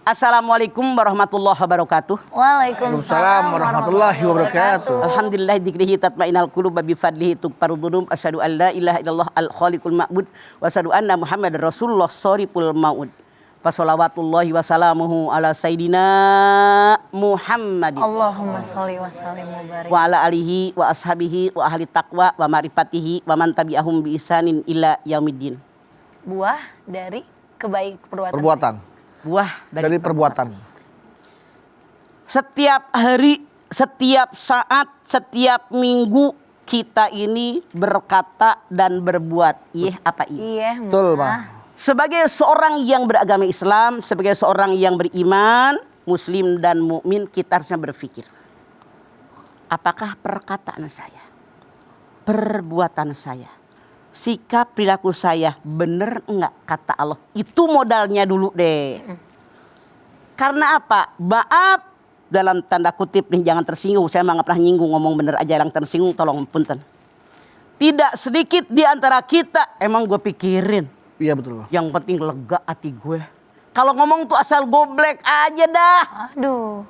Assalamualaikum warahmatullahi wabarakatuh. Waalaikumsalam warahmatullahi wabarakatuh. Alhamdulillah dzikrihi tatma'innal qulub bi fadlihi tuqfaru dzunub. Asyhadu an la ilaha illallah al-khaliqul ma'bud wa asyhadu anna Muhammadar Rasulullah shariful maud. Wassalawatullahi wassalamuhu ala sayyidina Muhammadin. Allahumma sholli wa sallim wa barik. Wa ala alihi wa ashabihi wa ahli taqwa wa ma'rifatihi wa man tabi'ahum bi ihsanin ila yaumiddin. Buah dari perbuatan. Buah dari perbuatan. Setiap hari, setiap saat, setiap minggu kita ini berkata dan berbuat. Iya apa iya? Iya, betul, Pak. Sebagai seorang yang beragama Islam, sebagai seorang yang beriman, muslim dan mukmin, kita harusnya berpikir. Apakah perkataan saya, perbuatan saya, sikap perilaku saya benar enggak kata Allah? Itu modalnya dulu deh. Karena apa? Maaf dalam tanda kutip nih, jangan tersinggung. Saya nggak pernah nyinggung, ngomong bener aja. Yang tersinggung tolong punten. Tidak sedikit di antara kita emang gue pikirin. Iya betul, Pak. Yang penting lega hati gue. Kalau ngomong tuh asal goblek aja dah. Aduh.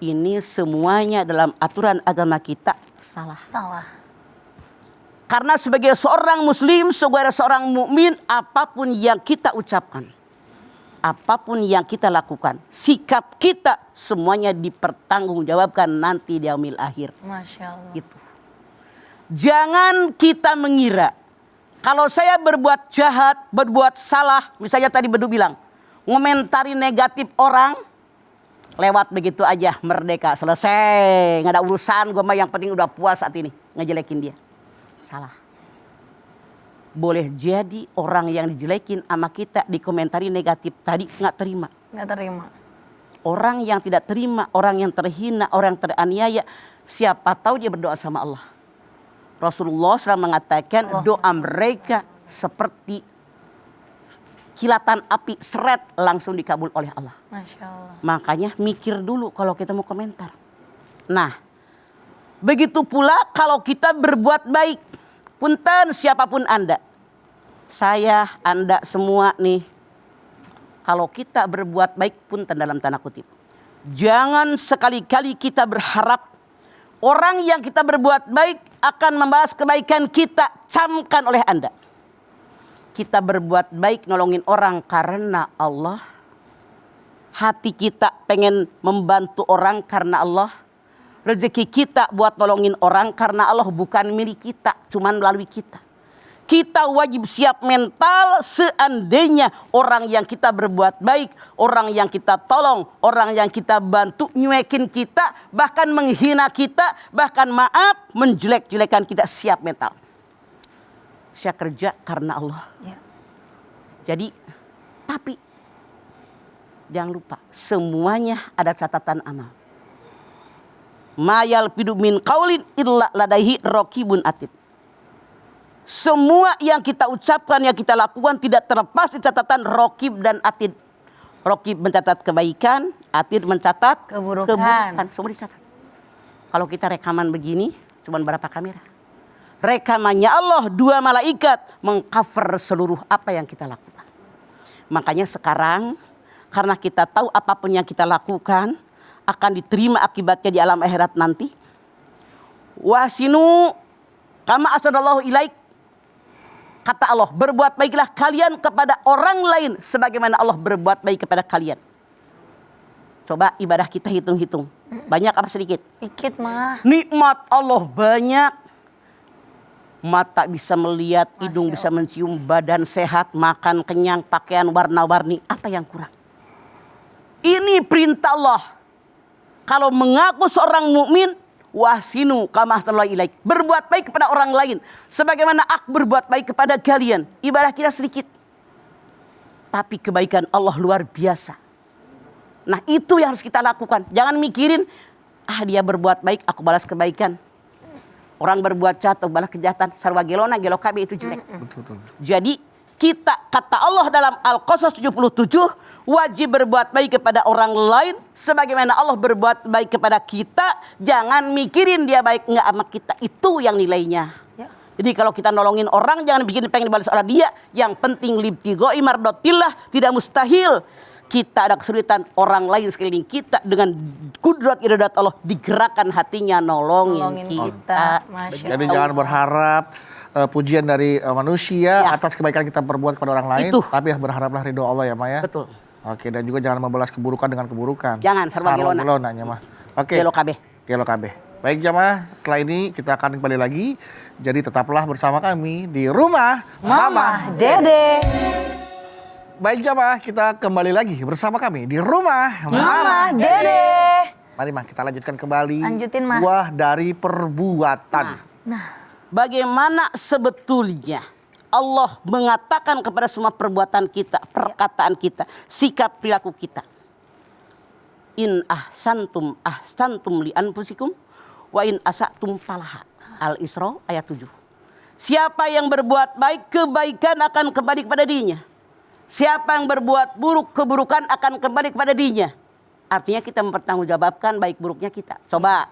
Ini semuanya dalam aturan agama kita salah. Salah. Karena sebagai seorang muslim, sebagai seorang mukmin, apapun yang kita ucapkan, apapun yang kita lakukan, sikap kita semuanya dipertanggungjawabkan nanti di yaumil akhir. Masya Allah. Gitu. Jangan kita mengira kalau saya berbuat jahat, berbuat salah, misalnya tadi Bedu bilang, ngomentari negatif orang, lewat begitu aja, merdeka, selesai, nggak ada urusan, gue mah yang penting udah puas saat ini, ngejelekin dia. Salah. Boleh jadi orang yang dijelekin sama kita, dikomentari negatif tadi nggak terima. Nggak terima. Orang yang tidak terima, orang yang terhina, orang yang teraniaya, siapa tahu dia berdoa sama Allah. Rasulullah SAW mengatakan doa mereka seperti kilatan api seret langsung dikabul oleh Allah. Masya Allah. Makanya mikir dulu kalau kita mau komentar. Nah, begitu pula kalau kita berbuat baik. Punten siapapun Anda. Saya, Anda semua nih. Kalau kita berbuat baik punten dalam tanda kutip. Jangan sekali-kali kita berharap orang yang kita berbuat baik akan membalas kebaikan kita. Camkan oleh Anda. Kita berbuat baik nolongin orang karena Allah. Hati kita pengen membantu orang karena Allah. Rezeki kita buat nolongin orang karena Allah, bukan milik kita, cuman melalui kita. Kita wajib siap mental seandainya orang yang kita berbuat baik, orang yang kita tolong, orang yang kita bantu, nyuekin kita, bahkan menghina kita, bahkan maaf, menjelek-jelekan kita, siap mental. Saya kerja karena Allah. Ya. Jadi, tapi jangan lupa, semuanya ada catatan amal. Ma yalfidu min qaulin illa ladaihi raqibun atid. Semua yang kita ucapkan, yang kita lakukan tidak terlepas di catatan raqib dan atid. Raqib mencatat kebaikan, atid mencatat keburukan. Semua dicatat. Kalau kita rekaman begini, cuma berapa kamera? Rekamannya Allah, 2 malaikat mengcover seluruh apa yang kita lakukan. Makanya sekarang, karena kita tahu apapun yang kita lakukan akan diterima akibatnya di alam akhirat nanti. Wasinu kama asadallahu ilaik. Kata Allah, berbuat baiklah kalian kepada orang lain sebagaimana Allah berbuat baik kepada kalian. Coba ibadah kita hitung-hitung. Banyak apa sedikit? Dikit mah. Nikmat Allah banyak. Mata bisa melihat, hidung bisa mencium, badan sehat, makan kenyang, pakaian warna-warni. Apa yang kurang? Ini perintah Allah. Kalau mengaku seorang mukmin, wahsinu kama ahsanallahu ilaik. Berbuat baik kepada orang lain sebagaimana aku berbuat baik kepada kalian. Ibadah kita sedikit, tapi kebaikan Allah luar biasa. Nah, itu yang harus kita lakukan. Jangan mikirin, dia berbuat baik, aku balas kebaikan. Orang berbuat jahat, aku balas kejahatan. Sarwa gelona, gelo kabe, itu jelek. Betul. Jadi kita, kata Allah dalam Al-Qasas 77, wajib berbuat baik kepada orang lain sebagaimana Allah berbuat baik kepada kita. Jangan mikirin dia baik enggak sama kita, itu yang nilainya. Ya. Jadi kalau kita nolongin orang, jangan bikin pengen dibalas oleh dia. Yang penting libtigoi mardotillah, tidak mustahil kita ada kesulitan, orang lain sekeliling kita dengan kudrat iradat Allah digerakkan hatinya nolongin kita. Masya Jadi Allah. jangan berharap pujian dari manusia Ya. atas kebaikan kita berbuat kepada orang lain, Itu. tapi berharaplah ridho Allah ya Maya. Betul. Oke, dan juga jangan membalas keburukan dengan keburukan. Jangan, sarwa gilona. gilonanya mah. Oke. Gelo kabeh. Gelo kabeh. Baik jamaah, setelah ini kita akan kembali lagi. Jadi tetaplah bersama kami di rumah Mama Dede. Baik jamaah, kita kembali lagi bersama kami di rumah Mama Dede. Mari mah kita lanjutkan kembali. Lanjutin, Mah. Buah dari perbuatan. Bagaimana sebetulnya Allah mengatakan kepada semua perbuatan kita, perkataan kita, sikap perilaku kita. In ahsantum li anfusikum wa in asatum falaha. Al-Isra ayat 7. Siapa yang berbuat baik, kebaikan akan kembali kepada dirinya. Siapa yang berbuat buruk, keburukan akan kembali kepada dirinya. Artinya kita mempertanggungjawabkan baik buruknya kita. Coba.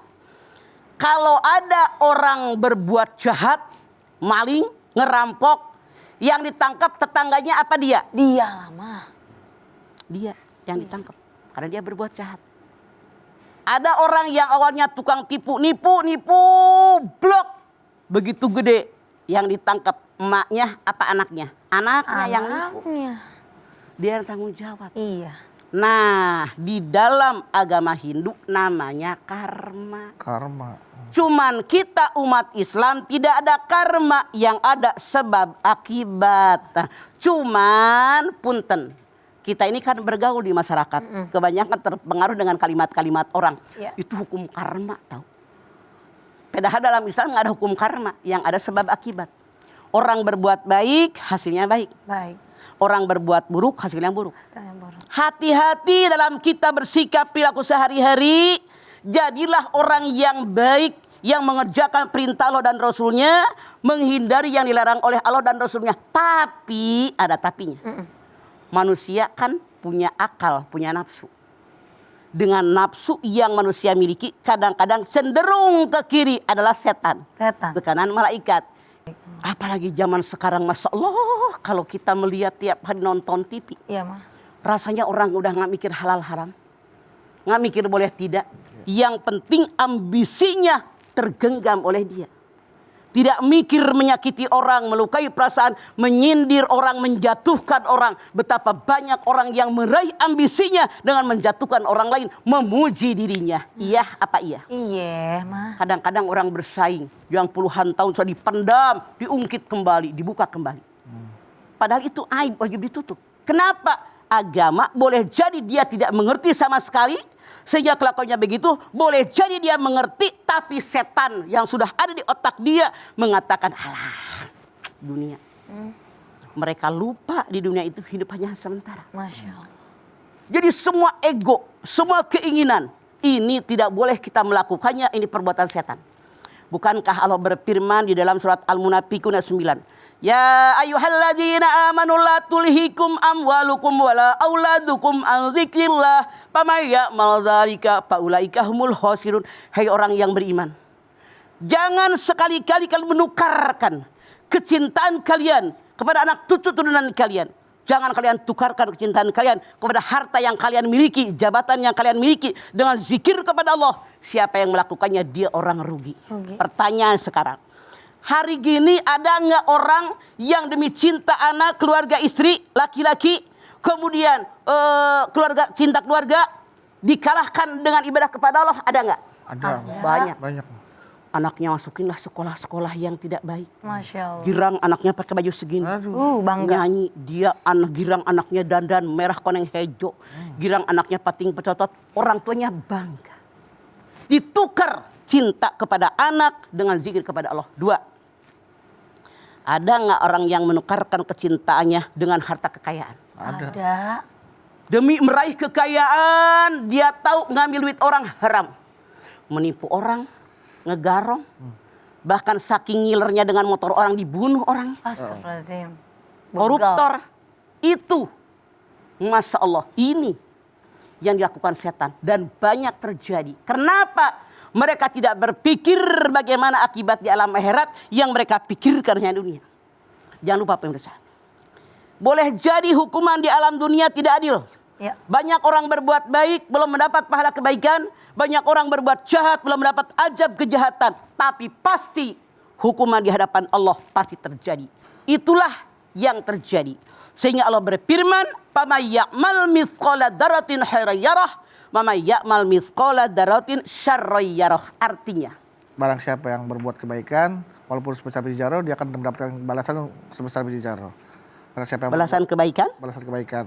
Kalau ada orang berbuat jahat, maling, ngerampok, yang ditangkap tetangganya apa dia? Dia lama. Dia yang ditangkap karena dia berbuat jahat. Ada orang yang awalnya tukang nipu, blok. Begitu gede yang ditangkap emaknya apa anaknya? Anaknya yang nipu. Anaknya. Dia yang tanggung jawab. Iya. Nah, di dalam agama Hindu namanya karma. Karma. Cuman kita umat Islam tidak ada karma, yang ada sebab akibat. Cuman punten, kita ini kan bergaul di masyarakat. Kebanyakan terpengaruh dengan kalimat-kalimat orang. Ya. Itu hukum karma tahu. Padahal dalam Islam nggak ada hukum karma, yang ada sebab akibat. Orang berbuat baik, hasilnya baik. Baik. Orang berbuat buruk, hasilnya buruk. Saya baru. Hati-hati dalam kita bersikap perilaku sehari-hari. Jadilah orang yang baik, yang mengerjakan perintah Allah dan Rasulnya, menghindari yang dilarang oleh Allah dan Rasulnya. Tapi ada tapinya. Manusia kan punya akal, punya nafsu. Dengan nafsu yang manusia miliki, kadang-kadang cenderung ke kiri adalah setan. Setan. Ke kanan malaikat. Apalagi zaman sekarang, Masya Allah, kalau kita melihat tiap hari nonton TV. Iya, Mah. Rasanya orang udah gak mikir halal haram. Gak mikir boleh tidak. Yang penting ambisinya tergenggam oleh dia. Tidak mikir menyakiti orang, melukai perasaan, menyindir orang, menjatuhkan orang. Betapa banyak orang yang meraih ambisinya dengan menjatuhkan orang lain, memuji dirinya. Iya apa iya? Iya, Mah. Kadang-kadang orang bersaing yang puluhan tahun sudah dipendam, diungkit kembali, dibuka kembali. Padahal itu aib, wajib ditutup. Kenapa? Agama boleh jadi dia tidak mengerti sama sekali, sehingga kelakuannya begitu. Boleh jadi dia mengerti, tapi setan yang sudah ada di otak dia mengatakan, alah dunia. Mereka lupa di dunia itu hidup hanya sementara. Masya Allah. Jadi semua ego, semua keinginan, ini tidak boleh kita melakukannya, ini perbuatan setan. Bukankah Allah berfirman di dalam surat Al-Munafiqun ayat 9. Ya ayyuhalladzina amanu la tulhikum amwalukum wala auladukum an dzikrillah faman ya'mal dzalika faulaika humul khasirun. Hai orang yang beriman, jangan sekali-kali kalian menukarkan kecintaan kalian kepada anak cucu turunan kalian. Jangan kalian tukarkan kecintaan kalian kepada harta yang kalian miliki, jabatan yang kalian miliki dengan zikir kepada Allah. Siapa yang melakukannya dia orang rugi. Pertanyaan sekarang, hari gini ada nggak orang yang demi cinta anak, keluarga, istri, laki-laki, kemudian cinta keluarga dikalahkan dengan ibadah kepada Allah? Ada nggak? Ada. Banyak. Banyak. Anaknya masukinlah sekolah-sekolah yang tidak baik. Masya Allah. Girang anaknya pakai baju segini. Bangga. Nyanyi, dia girang anaknya dandan merah koneng hejo. Girang anaknya pating pecotot. Orang tuanya bangga. Ditukar cinta kepada anak dengan zikir kepada Allah. 2. Ada nggak orang yang menukarkan kecintaannya dengan harta kekayaan? Ada. Demi meraih kekayaan, dia tahu ngambil duit orang haram. Menipu orang, ngegarong. Bahkan saking ngilernya dengan motor orang dibunuh orang. Astagfirullahaladzim. Koruptor. Itu. Masya Allah. Ini yang dilakukan setan. Dan banyak terjadi. Kenapa? Mereka tidak berpikir bagaimana akibat di alam akhirat. Yang mereka pikirkan hanya dunia. Jangan lupa pemirsa. Boleh jadi hukuman di alam dunia tidak adil. Ya. Banyak orang berbuat baik belum mendapat pahala kebaikan. Banyak orang berbuat jahat belum mendapat azab kejahatan. Tapi pasti hukuman di hadapan Allah pasti terjadi. Itulah yang terjadi. Sehingga Allah berfirman, "Faman ya'mal mithqala dzarratin khairan yarah, wa may ya'mal mithqala dzarratin syarran yarah." Artinya, Barang siapa yang berbuat kebaikan, walaupun sebesar biji jaro, dia akan mendapatkan balasan sebesar biji jaro. Barang siapa yang balasan kebaikan balasan kebaikan.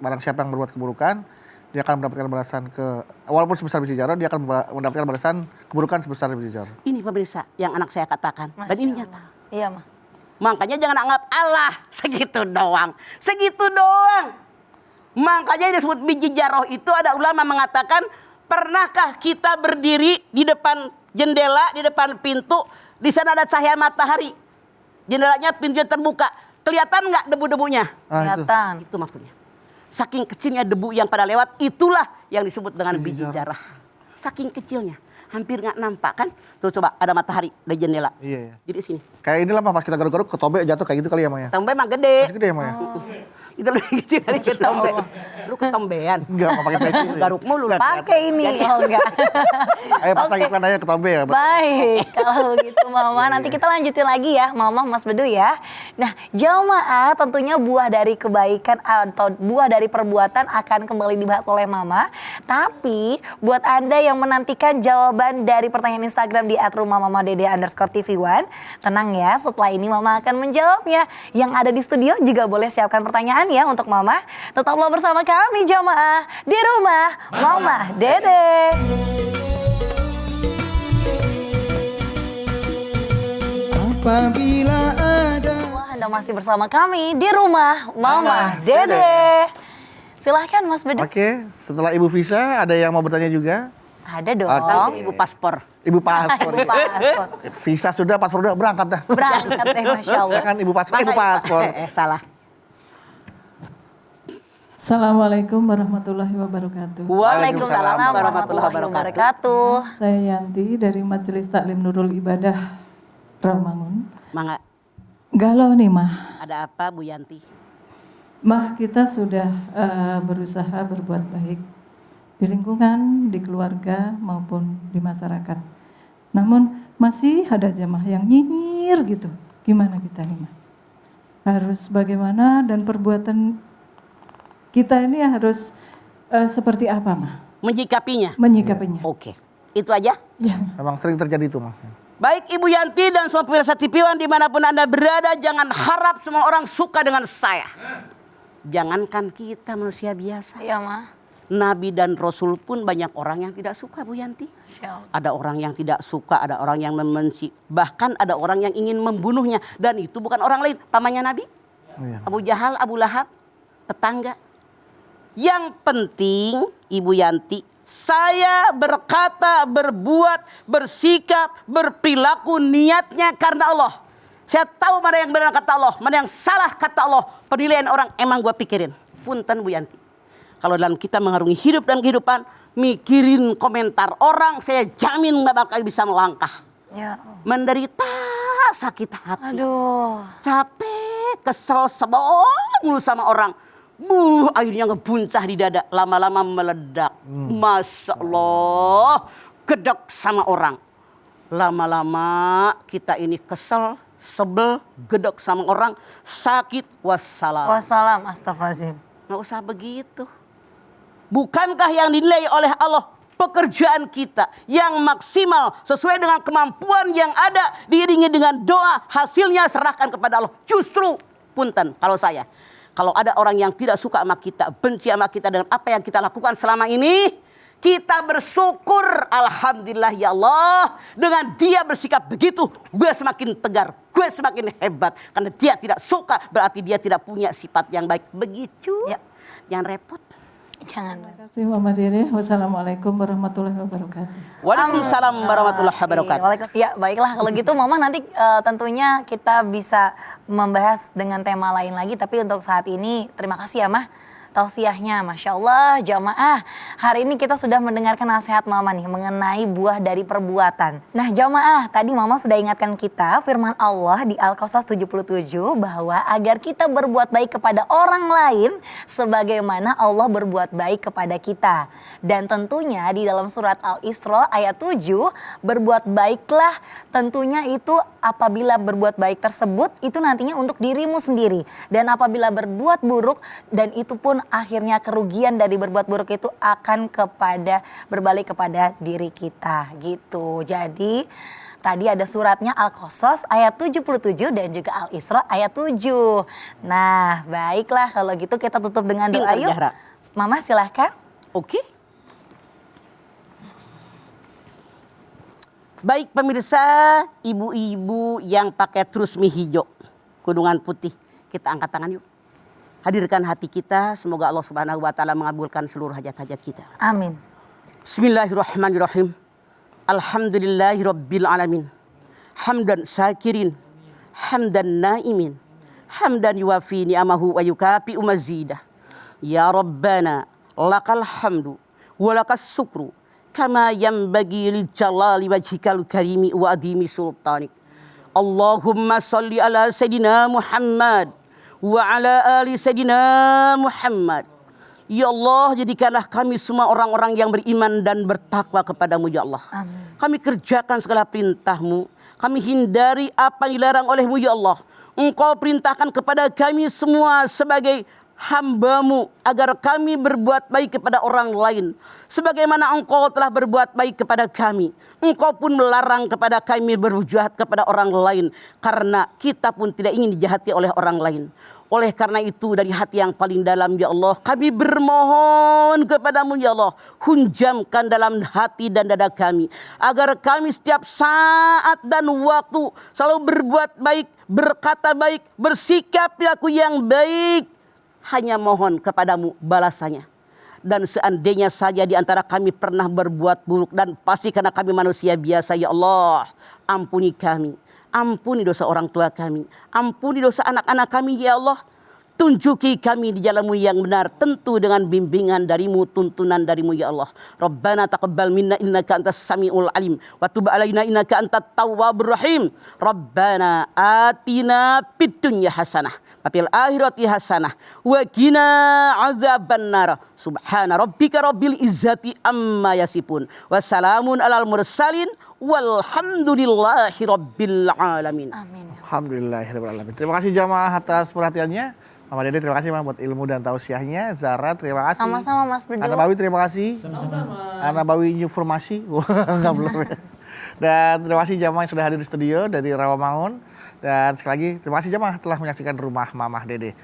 Barang siapa yang berbuat keburukan, dia akan mendapatkan balasan walaupun sebesar biji jaro, dia akan mendapatkan balasan keburukan sebesar biji jaro. ini pemirsa yang anak saya katakan. Dan ini nyata. Iya, Ma. Makanya jangan anggap Allah segitu doang. Segitu doang. Makanya disebut biji jaroh itu ada ulama mengatakan, pernahkah kita berdiri di depan jendela, di depan pintu, di sana ada cahaya matahari. Jendelanya, pintunya terbuka. Kelihatan nggak debu-debunya? Kelihatan. Itu maksudnya. Saking kecilnya debu yang pada lewat, itulah yang disebut dengan biji jarah. Saking kecilnya. Hampir nggak nampak kan? Tuh coba ada matahari dari jendela. Iya. Jadi sini. Kayak inilah Mah, pas kita garuk-garuk ketombe jatuh kayak gitu kali ya Mah ya. Ketombe emang gede. Masih gede ya Mah ya? Itu lebih kecil dari ketombe. Lu ketombean. Enggak, Mah pakai peci. Garuk mulu lah. Pakai ini. Oh enggak. Ayo pasang Oke. iklan aja ketombe ya. Baik, kalau gitu Mama, nanti kita lanjutin lagi ya Mama, Mas Bedu ya. Nah, jamaah tentunya buah dari kebaikan atau buah dari perbuatan akan kembali dibahas oleh Mama. Tapi buat Anda yang menantikan jawaban dari pertanyaan Instagram di @rumahmamadede_tv1, tenang ya, setelah ini Mama akan menjawabnya. Yang ada di studio juga boleh siapkan pertanyaan ya untuk Mama. Tetaplah bersama kami jamaah di rumah Mama Dede. Apabila ada Anda masih bersama kami di rumah Mama Dede. Silahkan Mas Bedu. Oke, setelah Ibu Visa ada yang mau bertanya juga? Ada dong. Langsung ibu paspor. Ibu paspor. Ibu paspor. Visa sudah, paspor udah, berangkat dah. Berangkat deh Masya Allah. Ya kan Ibu paspor, Ibu paspor. Salah. Assalamualaikum warahmatullahi wabarakatuh. Waalaikumsalam warahmatullahi wabarakatuh. Saya Yanti dari Majelis Taklim Nurul Ibadah Rawamangun. Mangga, Galau nih Mah. ada apa Bu Yanti? Mah, kita sudah berusaha berbuat baik di lingkungan, di keluarga maupun di masyarakat. Namun masih ada jamaah yang nyinyir gitu. Gimana kita nih Mah? Harus bagaimana dan perbuatan kita ini harus seperti apa Mah? Menyikapinya. Menyikapinya. Oke. Itu aja. Ya. Memang sering terjadi itu Mah. Baik Ibu Yanti dan semua pemirsa TV One dimanapun Anda berada, jangan harap semua orang suka dengan saya. Jangankan kita manusia biasa. Iya Ma. Nabi dan Rasul pun banyak orang yang tidak suka Bu Yanti. Masya Allah. Ada orang yang tidak suka, ada orang yang membenci. Bahkan ada orang yang ingin membunuhnya. Dan itu bukan orang lain, pamannya Nabi. Iya. Abu Jahal, Abu Lahab, tetangga. Yang penting Ibu Yanti, saya berkata, berbuat, bersikap, berperilaku niatnya karena Allah. Saya tahu mana yang benar kata Allah, mana yang salah kata Allah. Penilaian orang emang gue pikirin. Punten Bu Yanti. Kalau dalam kita mengarungi hidup dan kehidupan, mikirin komentar orang, saya jamin gak bakal bisa melangkah. Ya. Menderita, sakit hati. Aduh. Capek, kesel, sebel mulu sama orang. Akhirnya ngebuncah di dada, lama-lama meledak. Masya Allah, gedek sama orang. Lama-lama kita ini kesel, sebel, gedek sama orang, sakit, wassalam. Wassalam, astagfirullahaladzim. Nggak usah begitu. Bukankah yang dinilai oleh Allah pekerjaan kita yang maksimal sesuai dengan kemampuan yang ada, diiringi dengan doa, hasilnya serahkan kepada Allah. Justru punten kalau saya, kalau ada orang yang tidak suka sama kita, benci sama kita dengan apa yang kita lakukan selama ini, kita bersyukur, alhamdulillah ya Allah, dengan dia bersikap begitu, gue semakin tegar, gue semakin hebat. Karena dia tidak suka, berarti dia tidak punya sifat yang baik. Begitu, Ya. jangan repot. Jangan. Terima kasih Mama Dede. Wassalamualaikum warahmatullahi wabarakatuh. Waalaikumsalam warahmatullahi wabarakatuh. Waalaikumsalam. Ya baiklah kalau gitu Mama nanti tentunya kita bisa membahas dengan tema lain lagi. Tapi untuk saat ini terima kasih ya Mah tausiahnya. Masya Allah jamaah, hari ini kita sudah mendengarkan nasihat mama nih mengenai buah dari perbuatan. Nah jamaah, tadi mama sudah ingatkan kita firman Allah di Al-Qasas 77 bahwa agar kita berbuat baik kepada orang lain sebagaimana Allah berbuat baik kepada kita. Dan tentunya di dalam surat Al-Isra ayat 7, berbuat baiklah tentunya itu apabila berbuat baik tersebut itu nantinya untuk dirimu sendiri. Dan apabila berbuat buruk dan itu pun akhirnya kerugian dari berbuat buruk itu akan berbalik kepada diri kita gitu. Jadi tadi ada suratnya Al-Qasas ayat 77 dan juga Al-Isra ayat 7. Nah baiklah kalau gitu kita tutup dengan doa yuk. Mama silahkan. Oke. Baik pemirsa, ibu-ibu yang pakai trusmi hijau, kudungan putih, kita angkat tangan yuk. Hadirkan hati kita, semoga Allah Subhanahu wa taala mengabulkan seluruh hajat-hajat kita. Amin. Bismillahirrahmanirrahim. Alhamdulillahirabbil alamin. Hamdan syakirin, hamdan naimin, hamdan yuwafi ni'amahu wa yukafi mazidah. Ya Rabbana, lakal hamdu wa lakas syukru kama yanbaghi lil jalali wajhikal karimi wa adimi sultanik. Allahumma salli ala sayyidina Muhammad wa ala ali sayyidina Muhammad. Ya Allah, jadikanlah kami semua orang-orang yang beriman dan bertakwa kepadamu ya Allah. Amin. Kami kerjakan segala perintahmu, kami hindari apa yang dilarang olehmu ya Allah. Engkau perintahkan kepada kami semua sebagai hamba-Mu agar kami berbuat baik kepada orang lain sebagaimana Engkau telah berbuat baik kepada kami. Engkau pun melarang kepada kami berbuat jahat kepada orang lain karena kita pun tidak ingin dijahati oleh orang lain. Oleh karena itu dari hati yang paling dalam ya Allah kami bermohon kepadamu ya Allah, hunjamkan dalam hati dan dada kami agar kami setiap saat dan waktu selalu berbuat baik, berkata baik, bersikap perilaku yang baik. Hanya mohon kepadamu balasannya. Dan seandainya saja di antara kami pernah berbuat buruk dan pasti karena kami manusia biasa ya Allah, ampuni kami. Ampuni dosa orang tua kami, ampuni dosa anak-anak kami ya Allah. Tunjuki kami di jalanmu yang benar, tentu dengan bimbingan darimu, tuntunan darimu ya Allah. Rabbana taqabbal minna innaka antas samiul alim wa tub alaina innaka antat tawwabur rahim. Rabbana atina fid dunya hasanah wa fil akhirati hasanah wa qina azabannar. Subhana rabbika rabbil izzati amma yasifun wa salamun alal mursalin walhamdulillahi rabbil alamin. Amin. Alhamdulillahirabbil alamin. Terima kasih jamaah atas perhatiannya. Mama Dede terima kasih buat ilmu dan tausiahnya. Zara terima kasih. Sama-sama Mas Bedu. Ana Bawi terima kasih. Sama-sama. Ana Bawi informasi. Wah, enggak belum ya. Dan terima kasih jamaah yang sudah hadir di studio dari Rawamangun. Dan sekali lagi terima kasih jamaah telah menyaksikan Rumah Mamah Dede.